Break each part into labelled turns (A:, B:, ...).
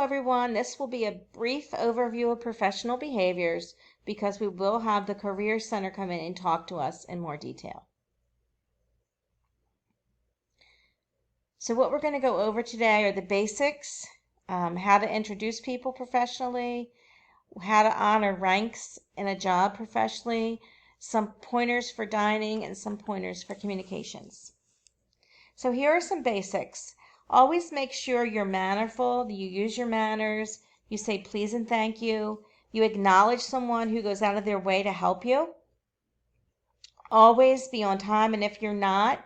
A: everyone. This will be a brief overview of professional behaviors because we will have the Career Center come in and talk to us in more detail. So what we're going to go over today are the basics, how to introduce people professionally, how to honor ranks in a job professionally, some pointers for dining, and some pointers for communications. So here are some basics. Always make sure you're mannerful, you use your manners, you say please and thank you, you acknowledge someone who goes out of their way to help you. Always be on time, and if you're not,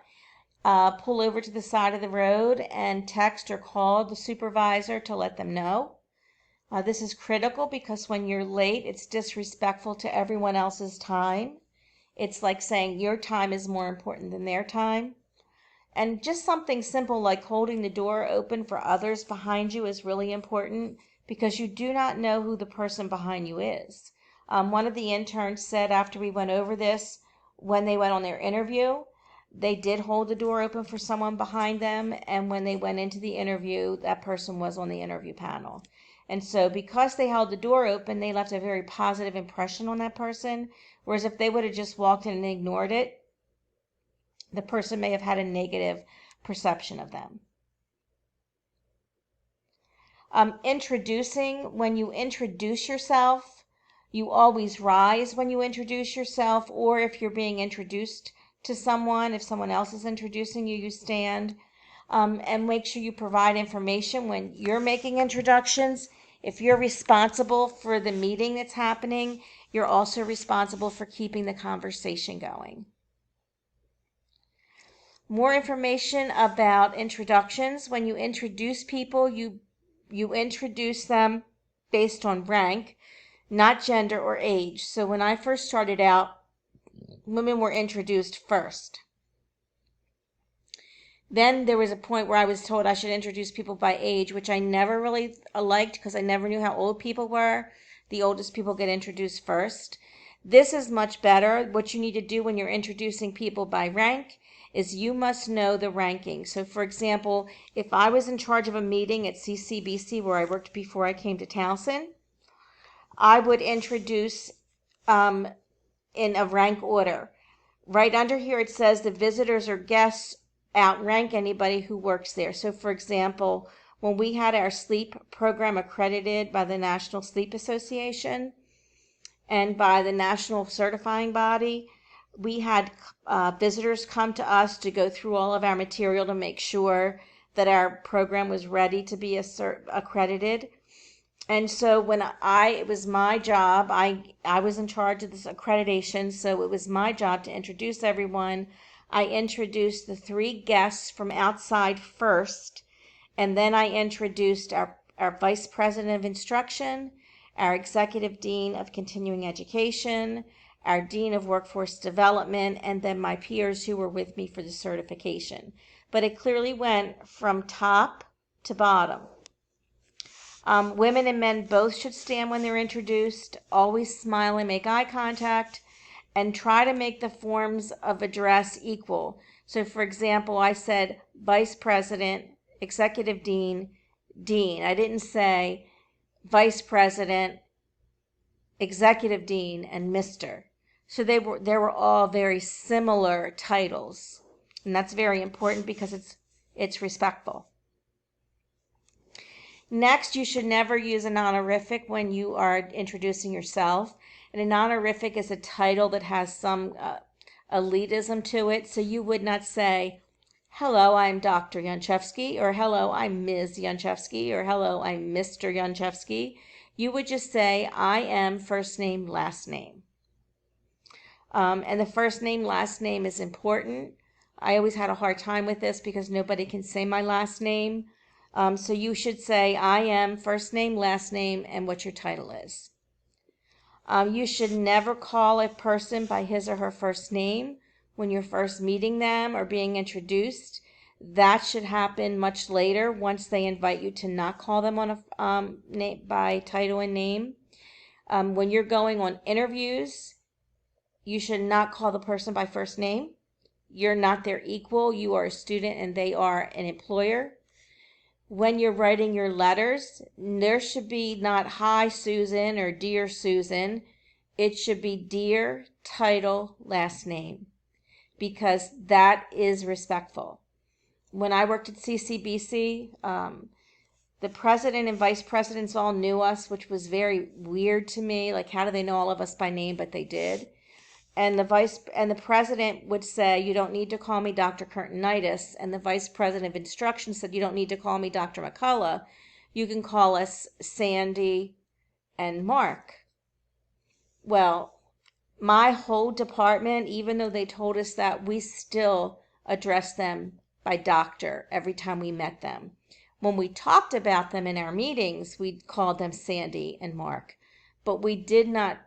A: pull over to the side of the road and text or call the supervisor to let them know. This is critical because when you're late, it's disrespectful to everyone else's time. It's like saying your time is more important than their time. And just something simple like holding the door open for others behind you is really important because you do not know who the person behind you is. One of the interns said after we went over this, when they went on their interview, they did hold the door open for someone behind them, and when they went into the interview, that person was on the interview panel. And so because they held the door open, they left a very positive impression on that person, whereas if they would have just walked in and ignored it, the person may have had a negative perception of them. When you introduce yourself, you always rise when you introduce yourself, or if you're being introduced to someone, if someone else is introducing you, you stand. And make sure you provide information when you're making introductions. If you're responsible for the meeting that's happening, you're also responsible for keeping the conversation going. More information about introductions. When you introduce people, you introduce them based on rank, not gender or age. So when I first started out, women were introduced first. Then there was a point where I was told I should introduce people by age, which I never really liked because I never knew how old people were. The oldest people get introduced first. This is much better. What you need to do when you're introducing people by rank is you must know the ranking. So for example, if I was in charge of a meeting at CCBC where I worked before I came to Towson, I would introduce in a rank order. Right under here it says the visitors or guests outrank anybody who works there. So for example, when we had our sleep program accredited by the National Sleep Association and by the National Certifying Body, we had visitors come to us to go through all of our material to make sure that our program was ready to be accredited. And so it was my job, I was in charge of this accreditation, so it was my job to introduce everyone. I introduced the 3 guests from outside first, and then I introduced our Vice President of Instruction, our Executive Dean of Continuing Education, our Dean of Workforce Development, and then my peers who were with me for the certification. But it clearly went from top to bottom. Women and men both should stand when they're introduced, always smile and make eye contact, and try to make the forms of address equal. So for example, I said Vice President, Executive Dean, Dean. I didn't say Vice President, Executive Dean, and Mr. So they were all very similar titles. And that's very important because it's respectful. Next, you should never use an honorific when you are introducing yourself. And an honorific is a title that has some elitism to it. So you would not say, hello, I'm Dr. Yanchevsky, or hello, I'm Ms. Yanchevsky, or hello, I'm Mr. Yanchevsky. You would just say, I am first name, last name. And the first name, last name is important. I always had a hard time with this because nobody can say my last name. So you should say, I am first name, last name, and what your title is. You should never call a person by his or her first name when you're first meeting them or being introduced. That should happen much later once they invite you to not call them on a name by title and name. When you're going on interviews, you should not call the person by first name. You're not their equal. You are a student and they are an employer. when you're writing your letters, there should be not "Hi Susan" or "Dear Susan." It should be "Dear, title, last name," because that is respectful. When I worked at CCBC, the president and vice presidents all knew us, which was very weird to me. Like, how do they know all of us by name? But they did. And the president would say, "You don't need to call me Dr. Curtinitis," and the vice president of instruction said, "You don't need to call me Dr. McCullough. You can call us Sandy and Mark." Well, my whole department, even though they told us that, we still addressed them by doctor every time we met them. When we talked about them in our meetings, we called them Sandy and Mark, but we did not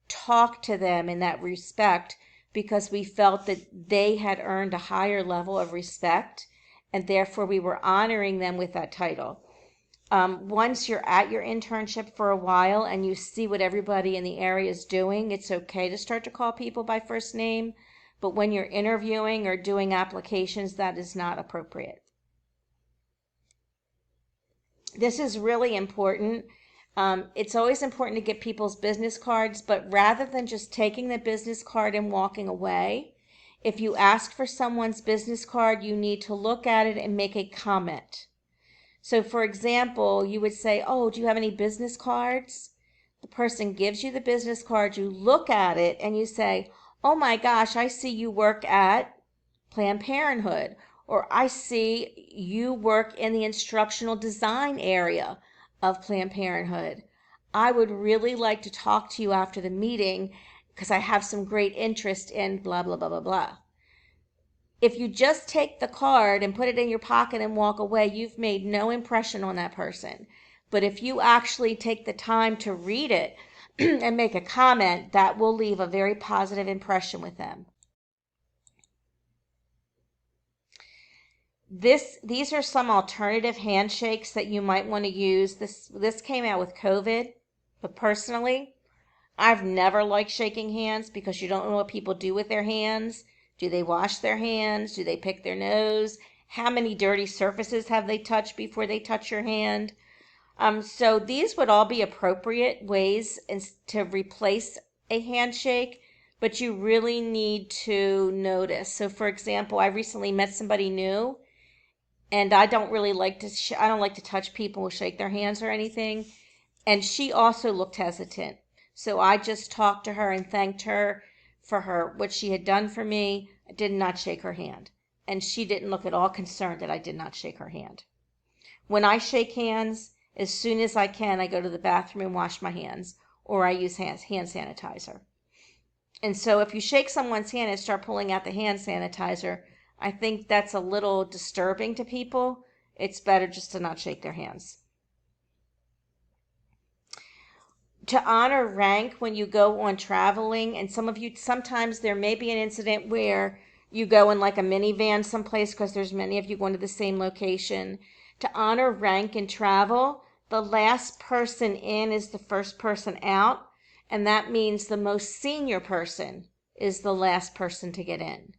A: talk to them in that respect because we felt that they had earned a higher level of respect, and therefore we were honoring them with that title. Once you're at your internship for a while and you see what everybody in the area is doing, it's okay to start to call people by first name, but when you're interviewing or doing applications, that is not appropriate. This is really important. It's always important to get people's business cards, but rather than just taking the business card and walking away, if you ask for someone's business card, you need to look at it and make a comment. So, for example, you would say, "Oh, do you have any business cards?" The person gives you the business card, you look at it, and you say, "Oh my gosh, I see you work at Planned Parenthood," or "I see you work in the instructional design area of Planned Parenthood. I would really like to talk to you after the meeting because I have some great interest in blah, blah, blah, blah, blah." If you just take the card and put it in your pocket and walk away, you've made no impression on that person. But if you actually take the time to read it and make a comment, that will leave a very positive impression with them. These are some alternative handshakes that you might want to use. This came out with COVID, but personally, I've never liked shaking hands because you don't know what people do with their hands. Do they wash their hands? Do they pick their nose? How many dirty surfaces have they touched before they touch your hand? So these would all be appropriate ways to replace a handshake, but you really need to notice. So, for example, I recently met somebody new, and I don't really like to I don't like to touch people or shake their hands or anything. And she also looked hesitant. So I just talked to her and thanked her for what she had done for me. I did not shake her hand. And she didn't look at all concerned that I did not shake her hand. When I shake hands, as soon as I can, I go to the bathroom and wash my hands, or I use hand sanitizer. And so if you shake someone's hand and start pulling out the hand sanitizer, I think that's a little disturbing to people. It's better just to not shake their hands. To honor rank when you go on traveling, and sometimes there may be an incident where you go in like a minivan someplace because there's many of you going to the same location. To honor rank in travel, the last person in is the first person out, and that means the most senior person is the last person to get in.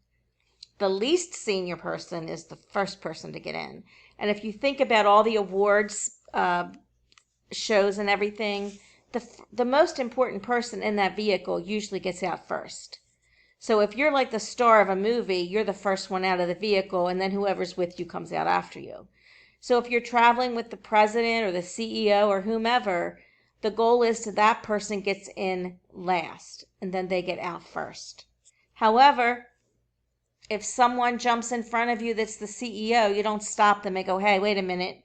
A: The least senior person is the first person to get in. And if you think about all the awards shows and everything, the most important person in that vehicle usually gets out first. So if you're like the star of a movie, you're the first one out of the vehicle, and then whoever's with you comes out after you. So if you're traveling with the president or the CEO or whomever, the goal is that person gets in last, and then they get out first. However, if someone jumps in front of you that's the CEO, you don't stop them and go, "Hey, wait a minute."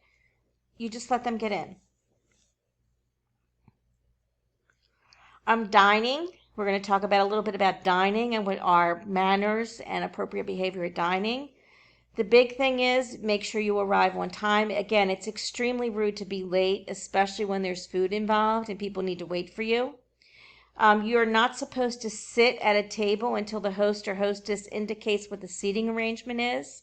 A: You just let them get in. Dining. We're going to talk about a little bit about dining and what are manners and appropriate behavior at dining. The big thing is make sure you arrive on time. Again, it's extremely rude to be late, especially when there's food involved and people need to wait for you. You're not supposed to sit at a table until the host or hostess indicates what the seating arrangement is.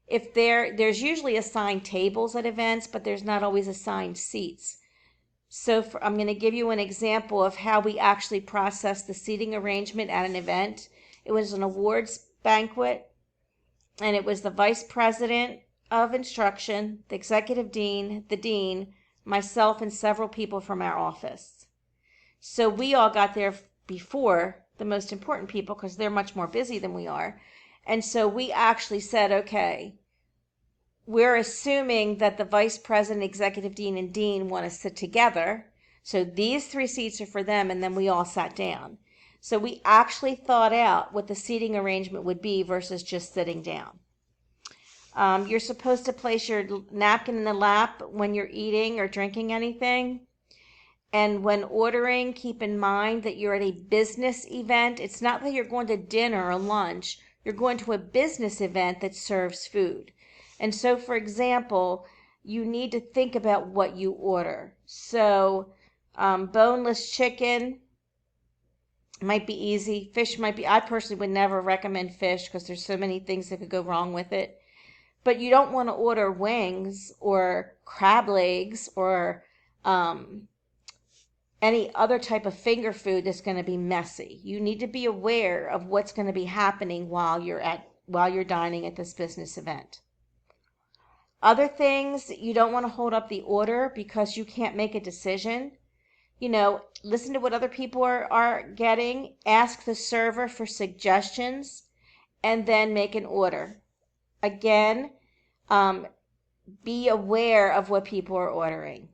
A: If there's usually assigned tables at events, but there's not always assigned seats. So I'm going to give you an example of how we actually process the seating arrangement at an event. It was an awards banquet, and it was the vice president of instruction, the executive dean, the dean, myself, and several people from our office. So we all got there before the most important people because they're much more busy than we are. And so we actually said, okay, we're assuming that the vice president, executive dean, and dean want to sit together. So these 3 seats are for them, and then we all sat down. So we actually thought out what the seating arrangement would be versus just sitting down. You're supposed to place your napkin in the lap when you're eating or drinking anything. And when ordering, keep in mind that you're at a business event. It's not that you're going to dinner or lunch. You're going to a business event that serves food. And so, for example, you need to think about what you order. So, boneless chicken might be easy. Fish might be, I personally would never recommend fish because there's so many things that could go wrong with it. But you don't want to order wings or crab legs or any other type of finger food that's going to be messy. You need to be aware of what's going to be happening while you're dining at this business event. Other things, you don't want to hold up the order because you can't make a decision. Listen to what other people are getting, ask the server for suggestions, and then make an order. Again, be aware of what people are ordering.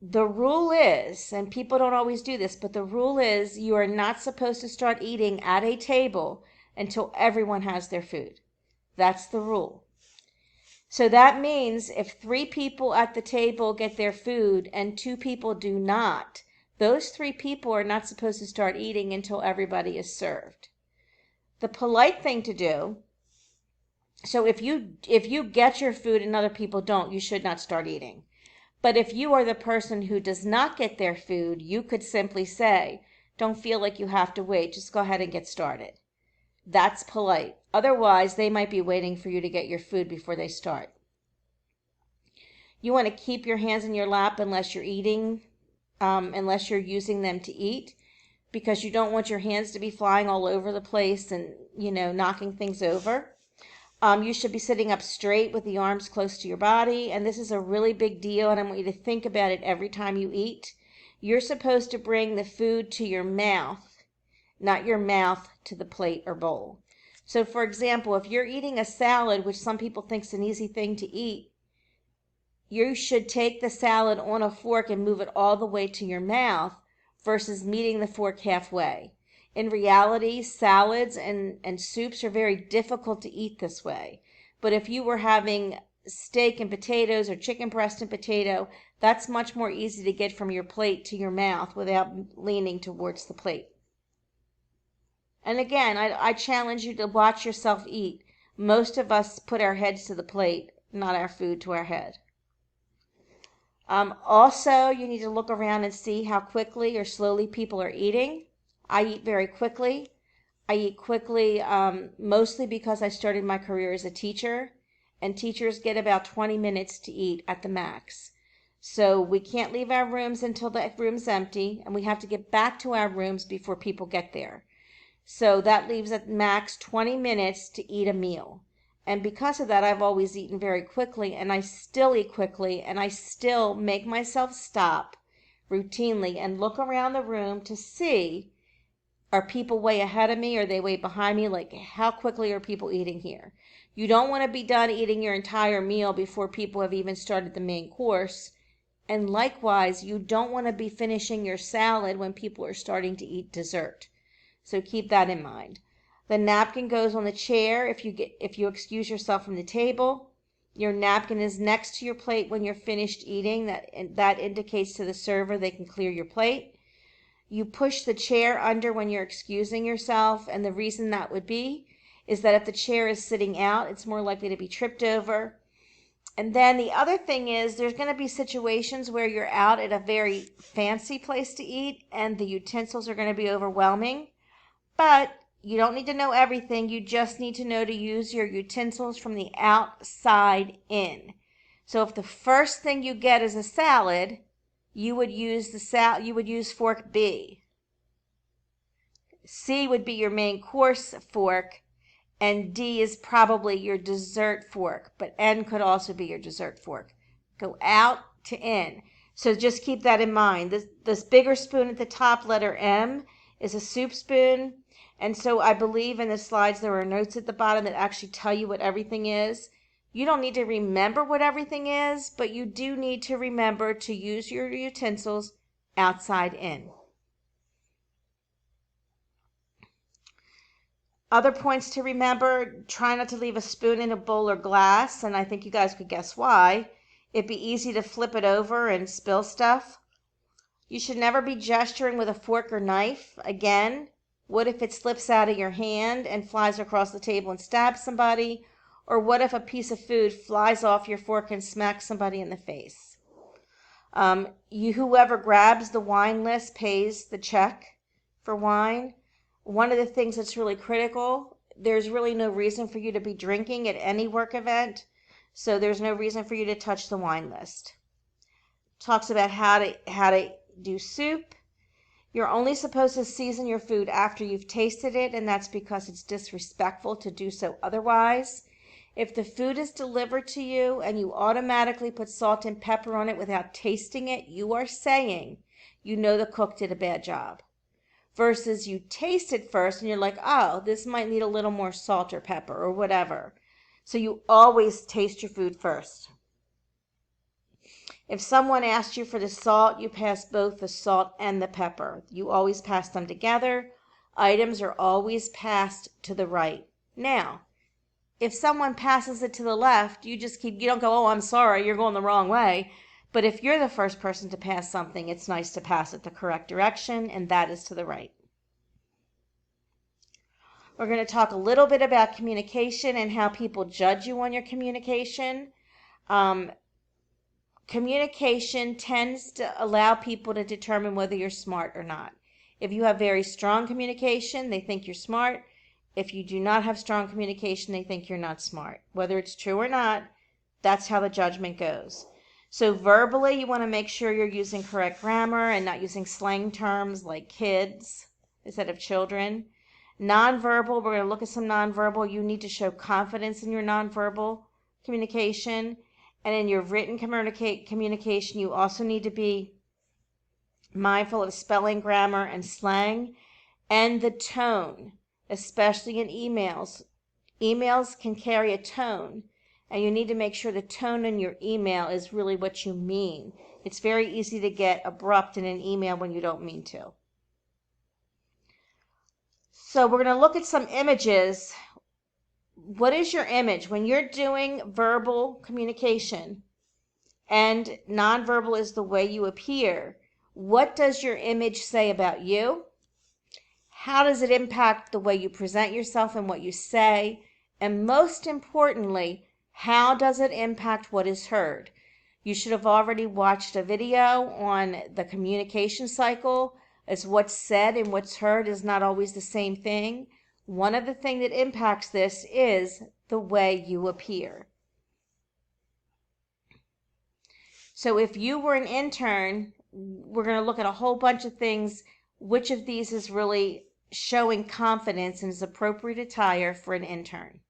A: The rule is, and people don't always do this, but the rule is you are not supposed to start eating at a table until everyone has their food. That's the rule. So that means if 3 people at the table get their food and 2 people do not, those 3 people are not supposed to start eating until everybody is served. The polite thing to do, so if you get your food and other people don't, you should not start eating. But if you are the person who does not get their food, you could simply say, don't feel like you have to wait, just go ahead and get started. That's polite. Otherwise, they might be waiting for you to get your food before they start. You want to keep your hands in your lap unless you're eating, unless you're using them to eat, because you don't want your hands to be flying all over the place and, knocking things over. You should be sitting up straight with the arms close to your body, and this is a really big deal, and I want you to think about it every time you eat. You're supposed to bring the food to your mouth, not your mouth to the plate or bowl. So, for example, if you're eating a salad, which some people think is an easy thing to eat, you should take the salad on a fork and move it all the way to your mouth versus meeting the fork halfway. In reality, salads and soups are very difficult to eat this way. But if you were having steak and potatoes or chicken breast and potato, that's much more easy to get from your plate to your mouth without leaning towards the plate. And again, I challenge you to watch yourself eat. Most of us put our heads to the plate, not our food to our head. Also, you need to look around and see how quickly or slowly people are eating. I eat very quickly. I eat quickly mostly because I started my career as a teacher, and teachers get about 20 minutes to eat at the max. So we can't leave our rooms until the room's empty, and we have to get back to our rooms before people get there. So that leaves at max 20 minutes to eat a meal. And because of that, I've always eaten very quickly, and I still eat quickly, and I still make myself stop routinely and look around the room to see, are people way ahead of me? Or are they way behind me? Like, how quickly are people eating here? You don't want to be done eating your entire meal before people have even started the main course. And likewise, you don't want to be finishing your salad when people are starting to eat dessert. So keep that in mind. The napkin goes on the chair if you excuse yourself from the table. Your napkin is next to your plate when you're finished eating. That indicates to the server they can clear your plate. You push the chair under when you're excusing yourself, and the reason that would be is that if the chair is sitting out, it's more likely to be tripped over. And then the other thing is there's going to be situations where you're out at a very fancy place to eat and the utensils are going to be overwhelming. But you don't need to know everything. You just need to know to use your utensils from the outside in. So if the first thing you get is a salad, you would use fork B. C would be your main course fork, and D is probably your dessert fork, but N could also be your dessert fork. Go out to in. So just keep that in mind. This bigger spoon at the top, letter M, is a soup spoon. And so I believe in the slides there are notes at the bottom that actually tell you what everything is. You don't need to remember what everything is, but you do need to remember to use your utensils outside in. Other points to remember, try not to leave a spoon in a bowl or glass, and I think you guys could guess why. It'd be easy to flip it over and spill stuff. You should never be gesturing with a fork or knife. Again, what if it slips out of your hand and flies across the table and stabs somebody? Or what if a piece of food flies off your fork and smacks somebody in the face? Whoever grabs the wine list pays the check for wine. One of the things that's really critical, there's really no reason for you to be drinking at any work event, so there's no reason for you to touch the wine list. Talks about how to do soup. You're only supposed to season your food after you've tasted it, and that's because it's disrespectful to do so otherwise. If the food is delivered to you and you automatically put salt and pepper on it without tasting it, you are saying you know the cook did a bad job. Versus you taste it first and you're like, oh, this might need a little more salt or pepper or whatever. So you always taste your food first. If someone asks you for the salt, you pass both the salt and the pepper. You always pass them together. Items are always passed to the right. Now, if someone passes it to the left, you don't go, oh, I'm sorry, you're going the wrong way. But if you're the first person to pass something, it's nice to pass it the correct direction, and that is to the right. We're going to talk a little bit about communication and how people judge you on your communication. Communication tends to allow people to determine whether you're smart or not. If you have very strong communication, they think you're smart. If you do not have strong communication, they think you're not smart. Whether it's true or not, that's how the judgment goes. So verbally, you want to make sure you're using correct grammar and not using slang terms like kids instead of children. Nonverbal, we're going to look at some nonverbal. You need to show confidence in your nonverbal communication. And in your written communication, you also need to be mindful of spelling, grammar, and slang, and the tone, especially in emails. Emails can carry a tone, and you need to make sure the tone in your email is really what you mean. It's very easy to get abrupt in an email when you don't mean to. So we're going to look at some images. What is your image? When you're doing verbal communication and nonverbal is the way you appear, what does your image say about you? How does it impact the way you present yourself and what you say? And most importantly, how does it impact what is heard? You should have already watched a video on the communication cycle, as what's said and what's heard is not always the same thing. One of the things that impacts this is the way you appear. So if you were an intern, we're going to look at a whole bunch of things. Which of these is really showing confidence and is appropriate attire for an intern?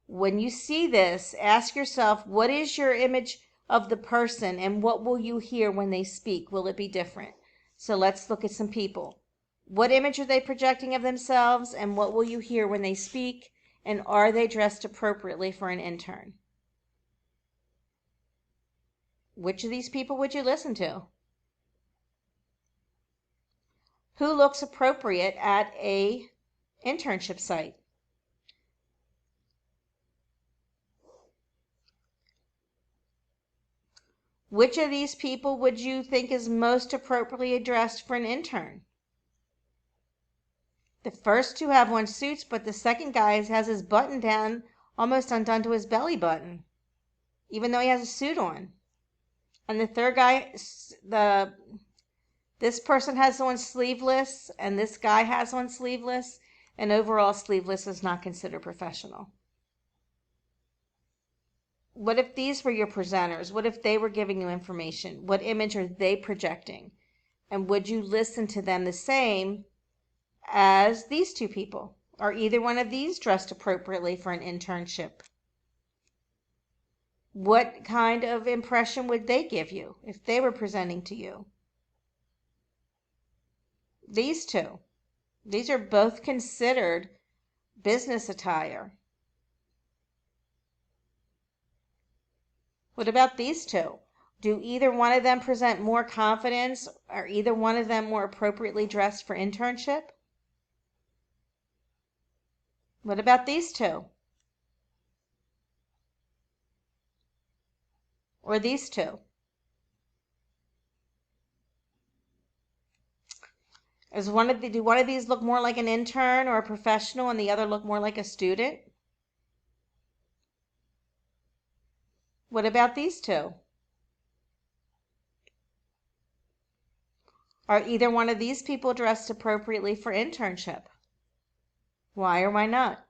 A: When you see this, ask yourself, what is your image of the person and what will you hear when they speak? Will it be different? So let's look at some people. What image are they projecting of themselves and what will you hear when they speak? And are they dressed appropriately for an intern? Which of these people would you listen to? Who looks appropriate at a internship site? Which of these people would you think is most appropriately addressed for an intern? The first two have on suits, but the second guy has his button down almost undone to his belly button, even though he has a suit on. And the third guy, this person has on sleeveless, and this guy has on sleeveless, and overall sleeveless is not considered professional. What if these were your presenters? What if they were giving you information? What image are they projecting? And would you listen to them the same as these two people? Are either one of these dressed appropriately for an internship? What kind of impression would they give you if they were presenting to you? These two. These are both considered business attire. What about these two? Do either one of them present more confidence? Are either one of them more appropriately dressed for internship? What about these two? Or these two? Do one of these look more like an intern or a professional and the other look more like a student? What about these two? Are either one of these people dressed appropriately for internship? Why or why not?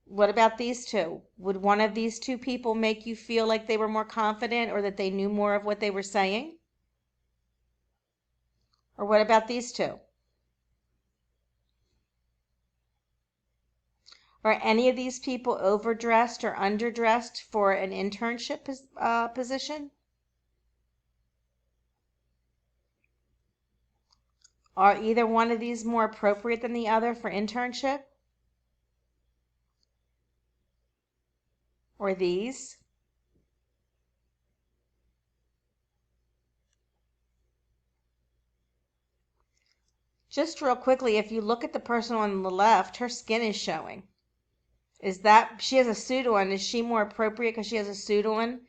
A: What about these two? Would one of these two people make you feel like they were more confident or that they knew more of what they were saying? Or what about these two? Are any of these people overdressed or underdressed for an internship position? Are either one of these more appropriate than the other for internship? Or these? Just real quickly, if you look at the person on the left, her skin is showing. She has a suit on? Is she more appropriate because she has a suit on?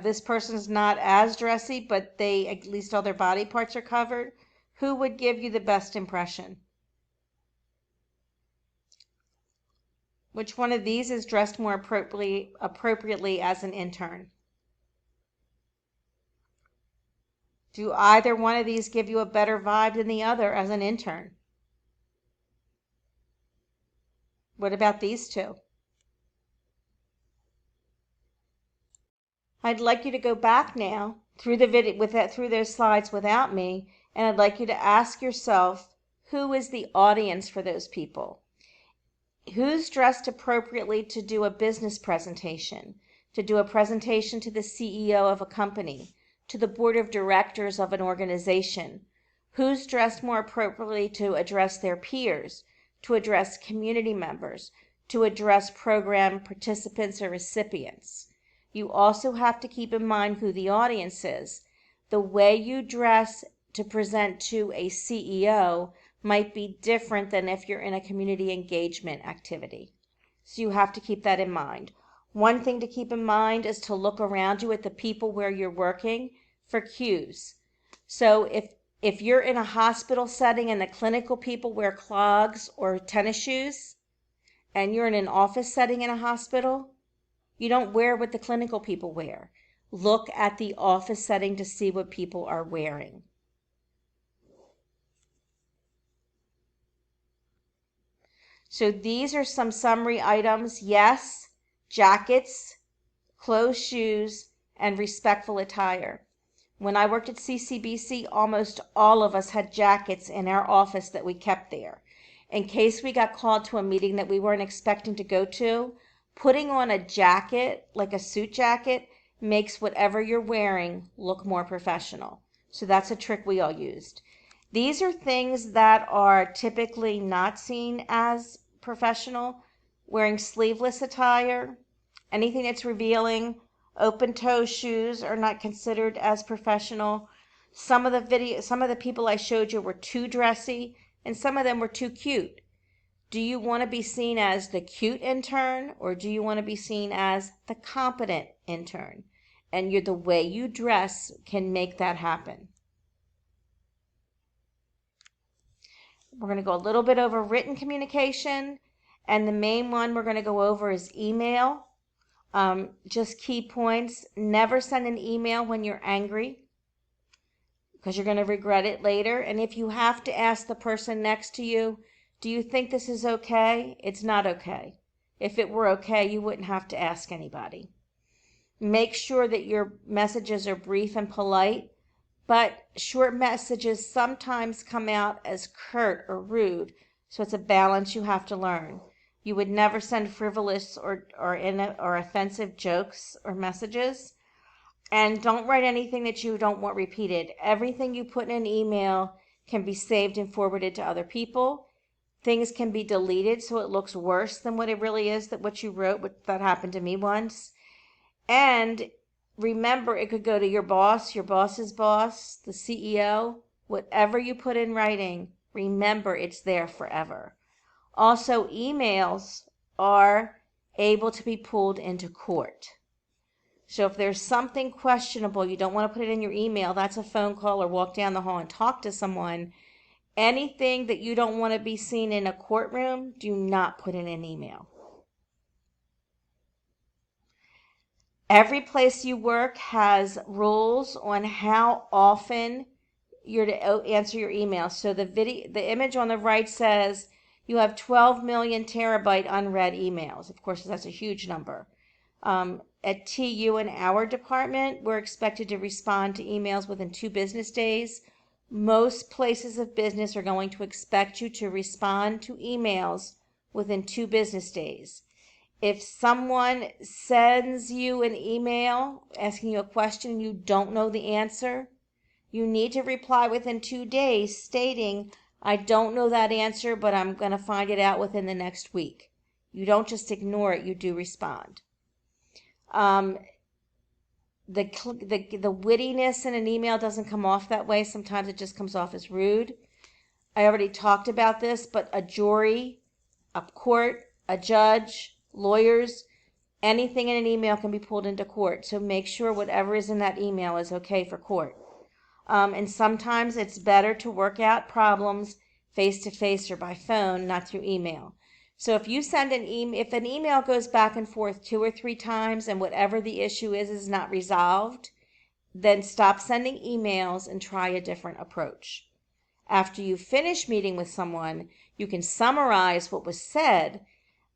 A: This person's not as dressy, but at least all their body parts are covered. Who would give you the best impression? Which one of these is dressed more appropriately as an intern? Do either one of these give you a better vibe than the other as an intern? What about these two? I'd like you to go back now through the video through those slides without me, and I'd like you to ask yourself, who is the audience for those people? Who's dressed appropriately to do a business presentation, to do a presentation to the CEO of a company, to the board of directors of an organization? Who's dressed more appropriately to address their peers, to address community members, to address program participants or recipients? You also have to keep in mind who the audience is. The way you dress to present to a CEO might be different than if you're in a community engagement activity. So you have to keep that in mind. One thing to keep in mind is to look around you at the people where you're working for cues. So if you're in a hospital setting and the clinical people wear clogs or tennis shoes, and you're in an office setting in a hospital, you don't wear what the clinical people wear. Look at the office setting to see what people are wearing. So these are some summary items. Yes, jackets, closed shoes, and respectful attire. When I worked at CCBC, almost all of us had jackets in our office that we kept there. In case we got called to a meeting that we weren't expecting to go to, putting on a jacket, like a suit jacket, makes whatever you're wearing look more professional. So that's a trick we all used. These are things that are typically not seen as professional. Wearing sleeveless attire, anything that's revealing, open toe shoes are not considered as professional. Some of the people I showed you were too dressy, and some of them were too cute. Do you want to be seen as the cute intern, or do you want to be seen as the competent intern? And the way you dress can make that happen. We're going to go a little bit over written communication, and the main one we're going to go over is email. Just key points. Never send an email when you're angry, because you're going to regret it later. And if you have to ask the person next to you, do you think this is okay? It's not okay. If it were okay, you wouldn't have to ask anybody. Make sure that your messages are brief and polite. but short messages sometimes come out as curt or rude, so it's a balance you have to learn. You would never send frivolous or offensive jokes or messages. And don't write anything that you don't want repeated. Everything you put in an email can be saved and forwarded to other people. Things can be deleted so it looks worse than what it really is, that what you wrote. That happened to me once. And remember, it could go to your boss, your boss's boss, the CEO. Whatever you put in writing, remember it's there forever. Also, emails are able to be pulled into court. So if there's something questionable, you don't want to put it in your email, that's a phone call or walk down the hall and talk to someone. Anything that you don't want to be seen in a courtroom, do not put in an email. Every place you work has rules on how often you're to answer your email. So the image on the right says you have 12 million terabyte unread emails. Of course, that's a huge number. At TU in our department, we're expected to respond to emails within 2 business days. Most places of business are going to expect you to respond to emails within 2 business days. If someone sends you an email asking you a question and you don't know the answer, you need to reply within 2 days stating, I don't know that answer, but I'm going to find it out within the next week. You don't just ignore it, you do respond. The wittiness in an email doesn't come off that way. Sometimes it just comes off as rude. I already talked about this, but a jury, a court, a judge, lawyers, anything in an email can be pulled into court. So make sure whatever is in that email is okay for court. And sometimes it's better to work out problems face to face or by phone, not through email. So if you send if an email goes back and forth 2 or 3 times and whatever the issue is not resolved, then stop sending emails and try a different approach. After you finish meeting with someone, you can summarize what was said,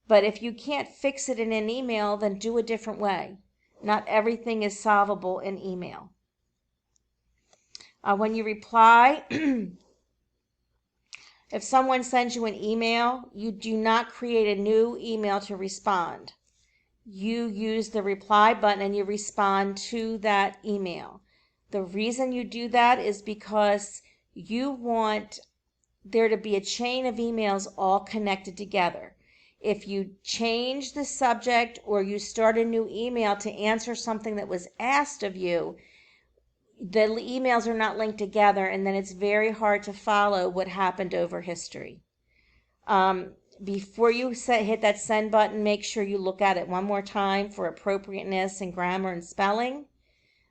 A: but if you can't fix it in an email, then do a different way. Not everything is solvable in email. When you reply, if someone sends you an email, you do not create a new email to respond. You use the reply button and you respond to that email. The reason you do that is because you want there to be a chain of emails all connected together. If you change the subject or you start a new email to answer something that was asked of you, the emails are not linked together, and then it's very hard to follow what happened over history. Before you hit that send button, make sure you look at it one more time for appropriateness and grammar and spelling.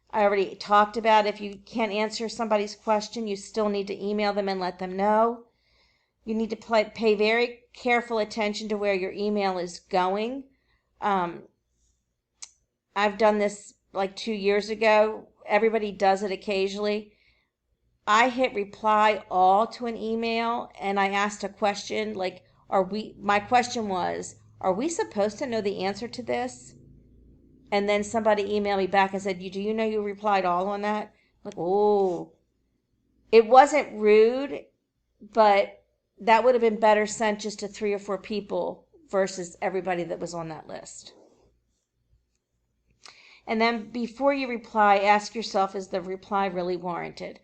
A: I already talked about if you can't answer somebody's question, you still need to email them and let them know. You need to pay very careful attention to where your email is going. I've done this like 2 years ago. Everybody does it occasionally. I hit reply all to an email and I asked a question like, my question was, are we supposed to know the answer to this? And then somebody emailed me back and said, do you know you replied all on that? I'm like, oh, it wasn't rude, but that would have been better sent just to 3 or 4 people versus everybody that was on that list. And then before you reply, ask yourself, is the reply really warranted?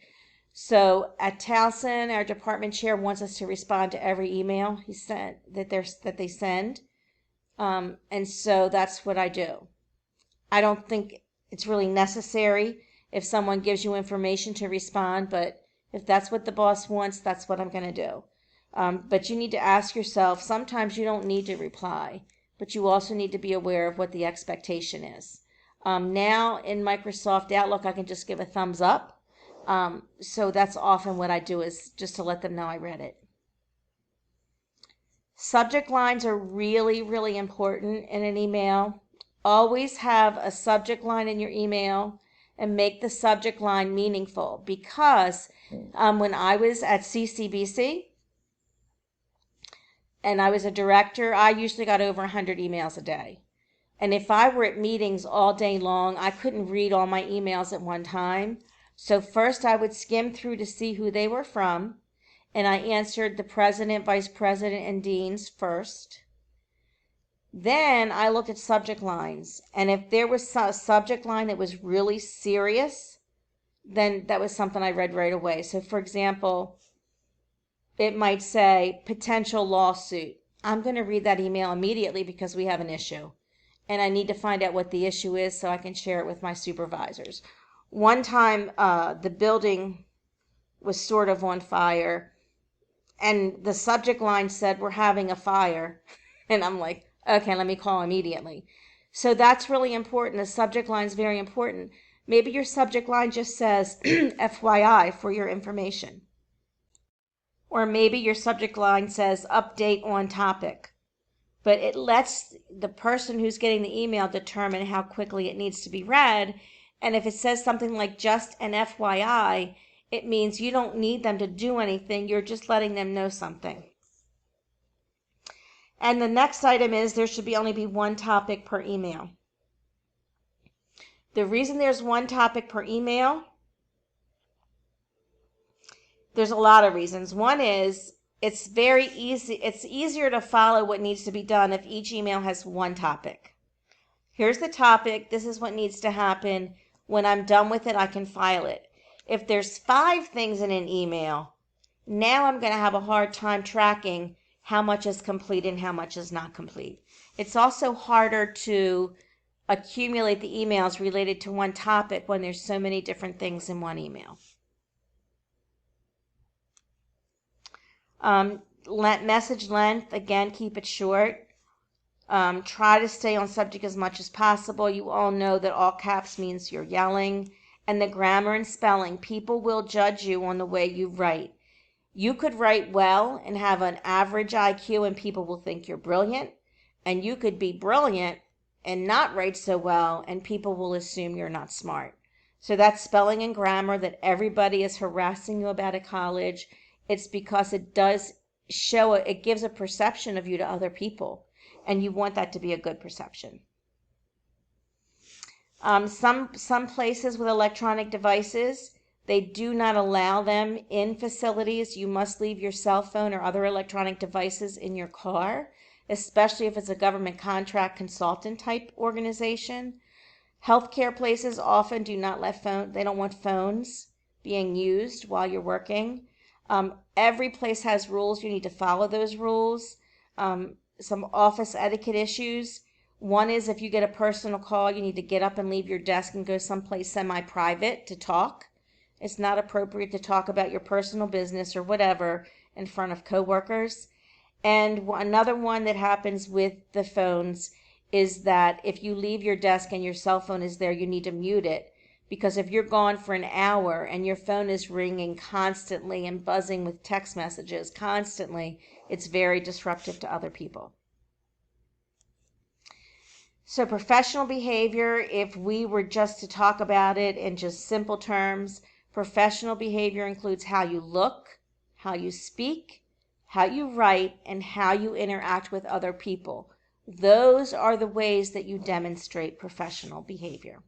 A: So at Towson, our department chair wants us to respond to every email he sent that they send. And so that's what I do. I don't think it's really necessary if someone gives you information to respond, but if that's what the boss wants, that's what I'm going to do. But you need to ask yourself, sometimes you don't need to reply, but you also need to be aware of what the expectation is. Now in Microsoft Outlook, I can just give a thumbs up. So that's often what I do, is just to let them know I read it. Subject lines are really, really important in an email. Always have a subject line in your email and make the subject line meaningful, because when I was at CCBC and I was a director, I usually got over 100 emails a day. And if I were at meetings all day long, I couldn't read all my emails at one time. So first I would skim through to see who they were from, and I answered the president, vice president, and deans first. Then I looked at subject lines, and if there was a subject line that was really serious, then that was something I read right away. So for example, it might say potential lawsuit. I'm going to read that email immediately because we have an issue and I need to find out what the issue is so I can share it with my supervisors. One time, the building was sort of on fire and the subject line said, "We're having a fire." And I'm like, okay, let me call immediately. So that's really important. The subject line is very important. Maybe your subject line just says FYI for your information. Or maybe your subject line says update on topic. But it lets the person who's getting the email determine how quickly it needs to be read. And if it says something like just an FYI, it means you don't need them to do anything. You're just letting them know something. And the next item is there should only be one topic per email. The reason there's one topic per email, there's a lot of reasons. One is it's very easy. It's easier to follow what needs to be done if each email has one topic. Here's the topic. This is what needs to happen. When I'm done with it, I can file it. If there's 5 things in an email, now I'm going to have a hard time tracking how much is complete and how much is not complete. It's also harder to accumulate the emails related to one topic when there's so many different things in one email. Message length, again, keep it short. Try to stay on subject as much as possible. You all know that all caps means you're yelling. And the grammar and spelling, people will judge you on the way you write. You could write well and have an average IQ and people will think you're brilliant. And you could be brilliant and not write so well and people will assume you're not smart. So that's spelling and grammar that everybody is harassing you about at college. It's because it does show, it gives a perception of you to other people. And you want that to be a good perception. Some places with electronic devices, they do not allow them in facilities. You must leave your cell phone or other electronic devices in your car, especially if it's a government contract consultant type organization. Healthcare places often do not let they don't want phones being used while you're working. Every place has rules. You need to follow those rules. Some office etiquette issues. One is if you get a personal call, you need to get up and leave your desk and go someplace semi-private to talk. It's not appropriate to talk about your personal business or whatever in front of coworkers. And another one that happens with the phones is that if you leave your desk and your cell phone is there, you need to mute it. Because if you're gone for an hour and your phone is ringing constantly and buzzing with text messages constantly, it's very disruptive to other people. So professional behavior, if we were just to talk about it in just simple terms, professional behavior includes how you look, how you speak, how you write, and how you interact with other people. Those are the ways that you demonstrate professional behavior.